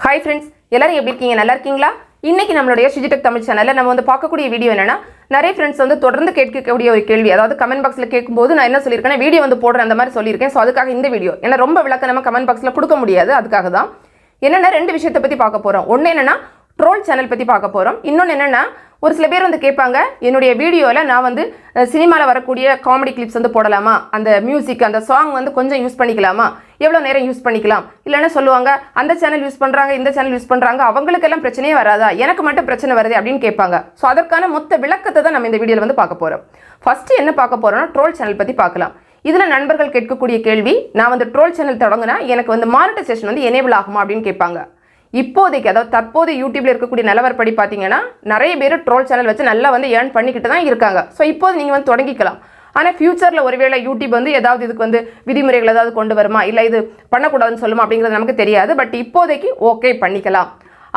Hi friends, எல்லாரும் எப்படி இருக்கீங்க? நல்லா இருக்கீங்களா? இன்னைக்கு நம்மளுடைய Shiji தமிழ் சேனல்ல நம்ம வந்து பார்க்கக்கூடிய வீடியோ என்னன்னா நிறைய फ्रेंड्स வந்து தொடர்ந்து கேட்கக்கூடிய ஒரு கேள்வி அதாவது கமெண்ட் பாக்ஸ்ல கேக்கும்போது நான் என்ன சொல்லிருக்கேன் வீடியோ வந்து போடுறேன் அந்த மாதிரி சொல்லிருக்கேன் சோ அதுக்காக இந்த வீடியோ ஏன்னா ரொம்ப விளக்கமா கமெண்ட் பாக்ஸ்ல கொடுக்க முடியாது அதுக்காக தான் என்னன்னா ரெண்டு விஷயத்தை பத்தி பார்க்க போறோம் ஒண்ணு என்னன்னா ட்ரோல் சேனல் பத்தி பார்க்க போறோம் இன்னொன்னு என்னன்னா ஒரு சில பேர் வந்து கேட்பாங்க என்னுடைய வீடியோல நான் வந்து சினிமால வரக்கூடிய காமெடி கிளிப்ஸ் வந்து போடலாமா அந்த மியூசிக் அந்த சாங் வந்து கொஞ்சம் யூஸ் பண்ணிக்கலாமா எவ்வளவு நேரம் யூஸ் பண்ணிக்கலாம் இல்லனா சொல்லுவாங்க அந்த சேனல் யூஸ் பண்றாங்க இந்த சேனல் யூஸ் பண்றாங்க அவங்களுக்கு எல்லாம் பிரச்சனையே வராதா எனக்கு மட்டும் பிரச்சனை வருது அப்படினு கேட்பாங்க சோ அதற்கான மொத்த விளக்கத்தை தான் நம்ம இந்த வீடியோல வந்து பார்க்க போறோம் ஃபர்ஸ்ட் என்ன பார்க்க போறோம்னா ட்ரோல் சேனல் பத்தி பார்க்கலாம் இதுல நண்பர்கள் கேட்கக்கூடிய கேள்வி நான் வந்து ட்ரோல் சேனல் தொடங்குனா எனக்கு வந்து மானிட்டைசேஷன் வந்து எனேபிள் ஆகுமா அப்படினு கேட்பாங்க இப்போதைக்கு அதாவது தற்போது யூடியூப்ல இருக்கக்கூடிய நிலவரப்படி பாத்தீங்கன்னா நிறைய பேர் ட்ரோல் சேனல் வச்சு நல்லா வந்து ஏர்ன் பண்ணிக்கிட்டு தான் இருக்காங்க சோ இப்போ நீங்க வந்து தொடங்கிக்கலாம் ஆனா ஃபியூச்சர்ல ஒருவேளை யூடியூப் வந்து ஏதாவது இதுக்கு வந்து விதிமுறைகள் ஏதாவது கொண்டு வருமா இல்ல இது பண்ணக்கூடாதுன்னு சொல்லுமா அப்படிங்கிறது நமக்கு தெரியாது பட் இப்போதைக்கு ஓகே பண்ணிக்கலாம்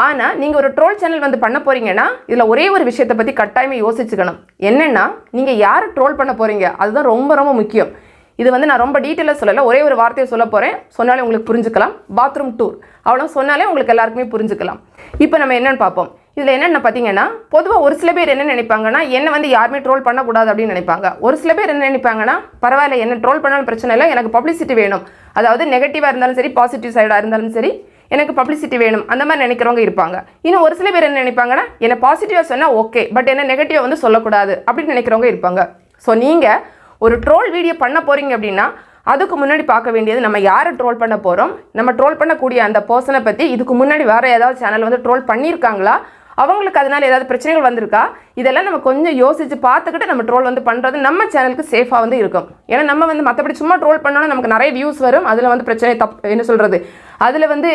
ஆனா நீங்க ஒரு ட்ரோல் சேனல் வந்து பண்ண போறீங்கன்னா இதுல ஒரே ஒரு விஷயத்தை பத்தி கட்டாயமா யோசிச்சுக்கணும் என்னன்னா நீங்க யாரை ட்ரோல் பண்ண போறீங்க அதுதான் ரொம்ப ரொம்ப முக்கியம் இது வந்து நான் ரொம்ப டீடைலா சொல்லல ஒரே ஒரு வார்த்தையை சொல்ல போறேன் சொன்னாலே உங்களுக்கு புரிஞ்சுக்கலாம் பாத்ரூம் டூர் அவ்வளவு சொன்னாலே உங்களுக்கு எல்லாருக்குமே புரிஞ்சுக்கலாம் இப்போ நம்ம என்னன்னு பாப்போம் இதுல என்னன்னா பாத்தீங்கன்னா பொதுவா ஒரு சில பேர் என்ன நினைப்பாங்கன்னா என்ன வந்து யாருமே ட்ரோல் பண்ண கூடாது அப்படி நினைப்பாங்க ஒரு சில பேர் என்ன நினைப்பாங்கன்னா பரவாயில்லை என்ன ட்ரோல் பண்ணாலும் பிரச்சனை இல்லை எனக்கு பப்ளிசிட்டி வேணும் அதாவது நெகட்டிவா இருந்தாலும் சரி பாசிட்டிவ் சைடா இருந்தாலும் சரி எனக்கு பப்ளிசிட்டி வேணும் அந்த மாதிரி நினைக்கிறவங்க இருப்பாங்க இன்னும் ஒரு சில பேர் என்ன நினைப்பாங்கன்னா என்ன பாசிட்டிவா சொன்னா ஓகே பட் என்ன நெகட்டிவா வந்து சொல்லக்கூடாது அப்படின்னு நினைக்கிறவங்க இருப்பாங்க ஸோ நீங்க ஒரு ட்ரோல் வீடியோ பண்ண போறீங்க அப்படின்னா அதுக்கு முன்னாடி பார்க்க வேண்டியது நம்ம யாரை ட்ரோல் பண்ண போறோம் நம்ம ட்ரோல் பண்ணக்கூடிய அந்த பர்சனை பத்தி இதுக்கு முன்னாடி வேற ஏதாவது சேனல் வந்து ட்ரோல் பண்ணியிருக்காங்களா அவங்களுக்கு அதனால ஏதாவது பிரச்சனைகள் வந்திருக்கா இதெல்லாம் நம்ம கொஞ்சம் யோசிச்சு பார்த்துக்கிட்டு நம்ம ட்ரோல் வந்து பண்றது நம்ம சேனலுக்கு சேஃபா வந்து இருக்கும் ஏன்னா நம்ம வந்து மற்றபடி சும்மா ட்ரோல் பண்ணோம்னா நமக்கு நிறைய வியூஸ் வரும் அதுல வந்து பிரச்சனை என்ன சொல்றது அதுல வந்து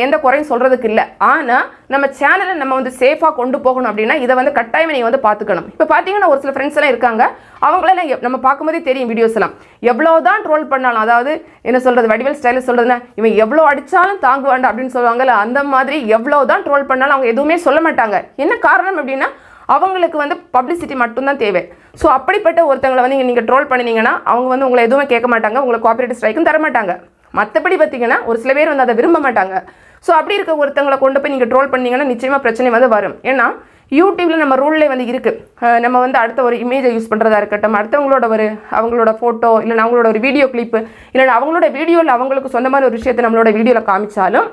எந்த குறையும் சொல்றதுக்கு இல்லை ஆனா நம்ம சேனலை நம்ம வந்து சேஃபா கொண்டு போகணும் அப்படின்னா இதை வந்து கட்டாயமா நீங்க வந்து பார்த்துக்கணும் இப்போ பாத்தீங்கன்னா ஒரு சில ஃப்ரெண்ட்ஸ் எல்லாம் இருக்காங்க அவங்களெல்லாம் நம்ம பார்க்கும்போதே தெரியும் வீடியோஸ் எல்லாம் எவ்வளவுதான் ட்ரோல் பண்ணாலும் அதாவது என்ன சொல்றது வடிவேல் ஸ்டைல சொல்றதுன்னா இவன் எவ்வளவு அடிச்சாலும் தாங்குவாண்டா அப்படின்னு சொல்லுவாங்கல்ல அந்த மாதிரி எவ்வளவுதான் ட்ரோல் பண்ணாலும் அவங்க எதுவுமே சொல்ல மாட்டாங்க என்ன காரணம் அப்படின்னா அவங்களுக்கு வந்து பப்ளிசிட்டி மட்டும்தான் தேவை ஸோ அப்படிப்பட்ட ஒருத்தங்களை வந்து நீங்க ட்ரோல் பண்ணினீங்கன்னா அவங்க வந்து உங்களை எதுவுமே கேட்க மாட்டாங்க உங்களுக்கு காப்பிரைட் ஸ்ட்ரைக்கும் தர மாட்டாங்க மற்றபடி பார்த்தீங்கன்னா ஒரு சில பேர் வந்து அதை விரும்ப மாட்டாங்க ஸோ அப்படி இருக்க ஒருத்தங்களை கொண்டு போய் நீங்கள் ட்ரோல் பண்ணீங்கன்னா நிச்சயமாக பிரச்சனை வந்து வரும் ஏன்னா யூடியூப்ல நம்ம ரூல்லே வந்து இருக்கு நம்ம வந்து அடுத்த ஒரு இமேஜை யூஸ் பண்ணுறதா இருக்கட்டும் அடுத்தவங்களோட அவங்களோட ஃபோட்டோ இல்லைன்னா அவங்களோட ஒரு வீடியோ கிளிப்பு இல்லைன்னா அவங்களோட வீடியோவில் அவங்களுக்கு சொந்தமான ஒரு விஷயத்தை நம்மளோட வீடியோவில் காமிச்சாலும்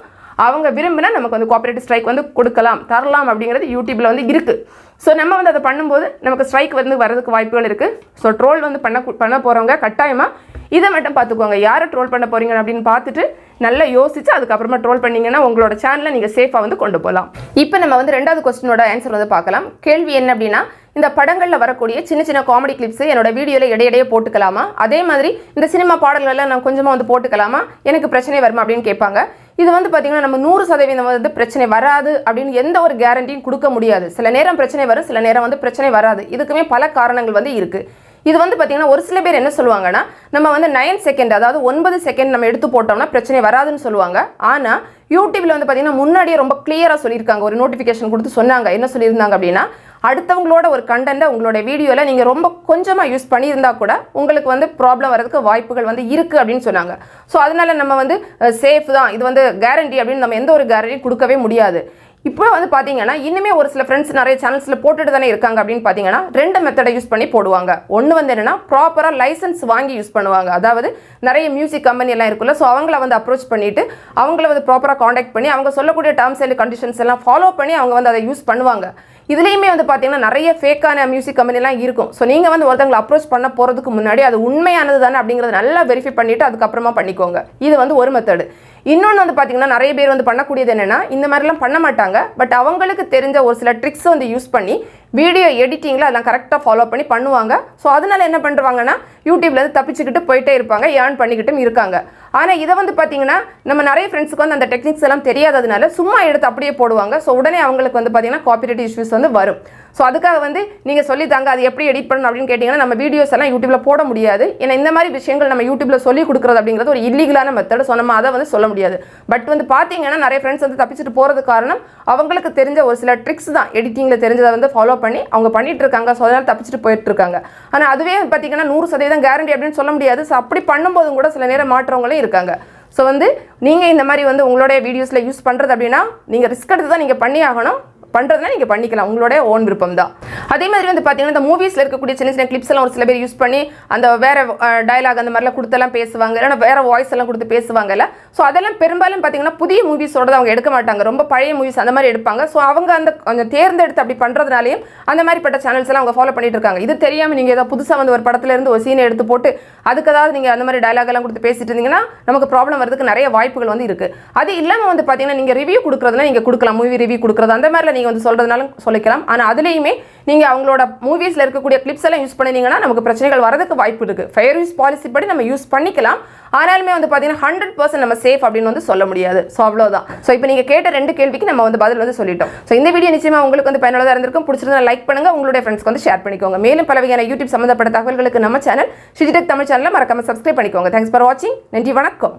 அவங்க விரும்பினா நமக்கு வந்து காப்பிரைட் ஸ்ட்ரைக் வந்து கொடுக்கலாம் தரலாம் அப்படிங்கிறது யூடியூப்ல வந்து இருக்கு ஸோ நம்ம வந்து அதை பண்ணும்போது நமக்கு ஸ்ட்ரைக் வந்து வரதுக்கு வாய்ப்புகள் இருக்கு ஸோ ட்ரோல் வந்து பண்ண போறவங்க கட்டாயமா இதை மட்டும் பார்த்துக்கோங்க யாரை ட்ரோல் பண்ண போறீங்க அப்படின்னு பார்த்துட்டு நல்லா யோசிச்சு அதுக்கப்புறமா ட்ரோல் பண்ணீங்கன்னா உங்களோட சேனலை நீங்க சேஃபா வந்து கொண்டு போகலாம் இப்போ நம்ம வந்து ரெண்டாவது கொஸ்டினோட ஆன்சர் வந்து பார்க்கலாம் கேள்வி என்ன அப்படின்னா இந்த படங்கள்ல வரக்கூடிய சின்ன சின்ன காமெடி கிளிப்ஸ் என்னோட வீடியோல இடையிடையே போட்டுக்கலாமா அதே மாதிரி இந்த சினிமா பாடல்கள்லாம் நான் கொஞ்சமா வந்து போட்டுக்கலாமா எனக்கு பிரச்சனை வருமா அப்படின்னு கேட்பாங்க இது வந்து பாத்தீங்கன்னா நம்ம 100% வந்து பிரச்சனை வராது அப்படின்னு எந்த ஒரு கேரண்டியும் கொடுக்க முடியாது சில நேரம் பிரச்சனை வரும் சில நேரம் வந்து பிரச்சனை வராது இதுக்குமே பல காரணங்கள் வந்து இருக்கு இது வந்து பாத்தீங்கன்னா ஒரு சில பேர் என்ன சொல்லுவாங்கன்னா நம்ம வந்து 9 செகண்ட் அதாவது 9 செகண்ட் நம்ம எடுத்து போட்டோம்னா பிரச்சனை வராதுன்னு சொல்லுவாங்க ஆனா யூடியூப்ல வந்து பாத்தீங்கன்னா முன்னாடியே ரொம்ப கிளியரா சொல்லியிருக்காங்க ஒரு நோட்டிஃபிகேஷன் கொடுத்து சொன்னாங்க என்ன சொல்லியிருந்தாங்க அப்படின்னா அடுத்தவங்களோட ஒரு கண்டென்ட்டை உங்களோட வீடியோல நீங்க ரொம்ப கொஞ்சமா யூஸ் பண்ணியிருந்தா கூட உங்களுக்கு வந்து ப்ராப்ளம் வரதுக்கு வாய்ப்புகள் வந்து இருக்கு அப்படின்னு சொன்னாங்க ஸோ அதனால நம்ம வந்து சேஃப் தான் இது வந்து கேரண்டி அப்படின்னு நம்ம எந்த ஒரு கேரண்டியும் கொடுக்கவே முடியாது இப்போ வந்து பாத்தீங்கன்னா இன்னுமே ஒரு சில ஃப்ரெண்ட்ஸ் நிறைய சேனல்ஸ்ல போட்டுட்டு தானே இருக்காங்க அப்படின்னு பாத்தீங்கன்னா ரெண்டு மெத்தடை யூஸ் பண்ணி போடுவாங்க ஒன்று வந்து என்னன்னா ப்ராப்பரா லைசன்ஸ் வாங்கி யூஸ் பண்ணுவாங்க அதாவது நிறைய மியூசிக் கம்பெனி எல்லாம் இருக்குல்ல ஸோ அவங்கள வந்து அப்ரோச் பண்ணிட்டு அவங்கள வந்து ப்ராப்பரா காண்டாக்ட் பண்ணி அவங்க சொல்லக்கூடிய டேர்ம்ஸ் அண்ட் கண்டிஷன்ஸ் எல்லாம் ஃபாலோ பண்ணி அவங்க வந்து அதை யூஸ் பண்ணுவாங்க இதுலயுமே வந்து பாத்தீங்கன்னா நிறைய ஃபேக்கான மியூசிக் கம்பெனி எல்லாம் இருக்கும் ஸோ நீங்க வந்து ஒருத்தவங்களை அப்ரோச் பண்ண போறதுக்கு முன்னாடி அது உண்மையானது தானே அப்படிங்கறத நல்லா வெரிஃபை பண்ணிட்டு அதுக்கப்புறமா பண்ணிக்கோங்க இது வந்து ஒரு மெத்தடு இன்னொன்று வந்து பாத்தீங்கன்னா நிறைய பேர் வந்து பண்ணக்கூடியது என்னன்னா இந்த மாதிரிலாம் பண்ண மாட்டாங்க பட் அவங்களுக்கு தெரிஞ்ச ஒரு சில ட்ரிக்ஸ் வந்து யூஸ் பண்ணி வீடியோ எடிட்டிங்ல அதெல்லாம் கரெக்டாக ஃபாலோ பண்ணி பண்ணுவாங்க ஸோ அதனால என்ன பண்ணுவாங்கன்னா யூடியூப்ல இருந்து தப்பிச்சுக்கிட்டு போயிட்டே இருப்பாங்க ஏர்ன் பண்ணிக்கிட்டும் இருக்காங்க ஆனால் இதை வந்து பார்த்தீங்கன்னா நம்ம நிறைய ஃப்ரெண்ட்ஸுக்கு வந்து அந்த டெக்னிக்ஸ் எல்லாம் தெரியாததுனால சும்மா எடுத்து அப்படியே போடுவாங்க ஸோ உடனே அவங்களுக்கு வந்து பார்த்தீங்கன்னா காப்பிரைட் இஷ்யூஸ் வந்து வரும் ஸோ அதுக்காக வந்து நீங்கள் சொல்லி தாங்க அது எப்படி எடிட் பண்ணணும் அப்படின்னு கேட்டிங்கன்னா நம்ம வீடியோஸ் எல்லாம் யூடியூப்ல போட முடியாது ஏன்னா இந்த மாதிரி விஷயங்கள் நம்ம யூடியூப்ல சொல்லி கொடுக்குறது அப்படிங்கிறது ஒரு இல்லீகலான மெத்தட் ஸோ நம்ம அதை வந்து சொல்ல முடியாது பட் வந்து பார்த்தீங்கன்னா நிறைய ஃப்ரெண்ட்ஸ் வந்து தப்பிச்சுட்டு போகிறது காரணம் அவங்களுக்கு தெரிஞ்ச ஒரு சில ட்ரிக்ஸ் தான் எடிட்டிங்கில் தெரிஞ்சதை வந்து ஃபாலோ பண்ணி அவங்க பண்ணிட்டு இருக்காங்க ஸோ அதனால தப்பிச்சுட்டு போயிட்டு இருக்காங்க ஆனால் அதுவே பார்த்தீங்கன்னா 100% கேரண்டி அப்படின்னு சொல்ல முடியாது ஸோ அப்படி பண்ணும்போதும் கூட சில நேரம் மாற்றவங்களே இருக்காங்க ஸோ வந்து நீங்கள் இந்த மாதிரி வந்து உங்களுடைய வீடியோஸில் யூஸ் பண்ணுறது அப்படின்னா நீங்கள் ரிஸ்க் எடுத்து தான் நீங்கள் பண்ணி ஆகணும். பண்ணுறதுனா நீங்கள் பண்ணிக்கலாம், உங்களுடைய ஓன் விருப்பம் தான். அதே மாதிரி வந்து பார்த்தீங்கன்னா இந்த மூவிஸில் இருக்கக்கூடிய சின்ன சின்ன கிளிப்ஸ் எல்லாம் ஒரு சில பேர் யூஸ் பண்ணி அந்த வேறு டயலாக் அந்த மாதிரிலாம் கொடுத்தெல்லாம் பேசுவாங்க, இல்லைன்னா வேறு வாய்ஸ் எல்லாம் கொடுத்து பேசுவாங்கல்ல. ஸோ அதெல்லாம் பெரும்பாலும் பார்த்தீங்கன்னா புதிய மூவிஸோட அவங்க எடுக்க மாட்டாங்க, ரொம்ப பழைய மூவிஸ் அந்த மாதிரி எடுப்பாங்க. ஸோ அவங்க அந்த கொஞ்சம் தேர்ந்தெடுத்து அப்படி பண்ணுறதுனாலையும் அந்த மாதிரிப்பட்ட சேனல்ஸ் எல்லாம் அவங்க ஃபாலோ பண்ணிட்டு இருக்காங்க. இது தெரியாமல் நீங்கள் ஏதாவது புதுசாக வந்து ஒரு படத்துல இருந்து ஒரு சீனை எடுத்து போட்டு அதுக்கு ஏதாவது நீங்கள் அந்த மாதிரி டயலாக் எல்லாம் கொடுத்து பேசிட்டு இருந்தீங்கன்னா நமக்கு ப்ராப்ளம் வரதுக்கு நிறைய வாய்ப்புகள் வந்து இருக்குது. அது இல்லாமல் வந்து பார்த்தீங்கன்னா நீங்கள் ரிவ்யூ கொடுக்குறதுனா நீங்கள் கொடுக்கலாம், மூவி ரிவ்யூ கொடுக்குறது அந்த மாதிரிலாம் நீங்கள் வந்து சொல்கிறதுனாலும் சொல்லிக்கலாம். ஆனால் அதுலேயுமே நீங்கள் அவங்களோட மூவிஸில் இருக்கக்கூடிய கிளிப்ஸ் எல்லாம் யூஸ் பண்ணிங்கன்னா நமக்கு பிரச்சனைகள் வரதுக்கு வாய்ப்பு இருக்குது. ஃபயர் யூஸ் பாலிசி படி நம்ம யூஸ் பண்ணிக்கலாம், ஆனாலுமே வந்து பார்த்தீங்கன்னா 100% நம்ம சேஃப் அப்படின்னு வந்து சொல்ல முடியாது. ஸோ அவ்வளோதான். ஸோ இப்போ நீங்கள் கேட்ட 2 கேள்விக்கு நம்ம வந்து பதில் வந்து சொல்லிட்டோம். ஸோ இந்த வீடியோ நிச்சயமாக உங்களுக்கு வந்து பயனுள்ளதாக இருந்திருக்கும். பிடிச்சிருந்தா லைக் பண்ணுங்க, உங்களுடைய ஃப்ரெண்ட்ஸ்க்கு வந்து ஷேர் பண்ணிக்கோங்க. மேலும் பல வகையான யூடியூப் சம்மந்தப்பட்ட தகவல்களுக்கு நம்ம சேனல் ஷிஜி டெக் தமிழ் சேனலை மறக்காம சப்ஸ்கிரைப் பண்ணிக்கோங்க. தேங்க்ஸ் ஃபார் வாட்சிங். நன்றி, வணக்கம்.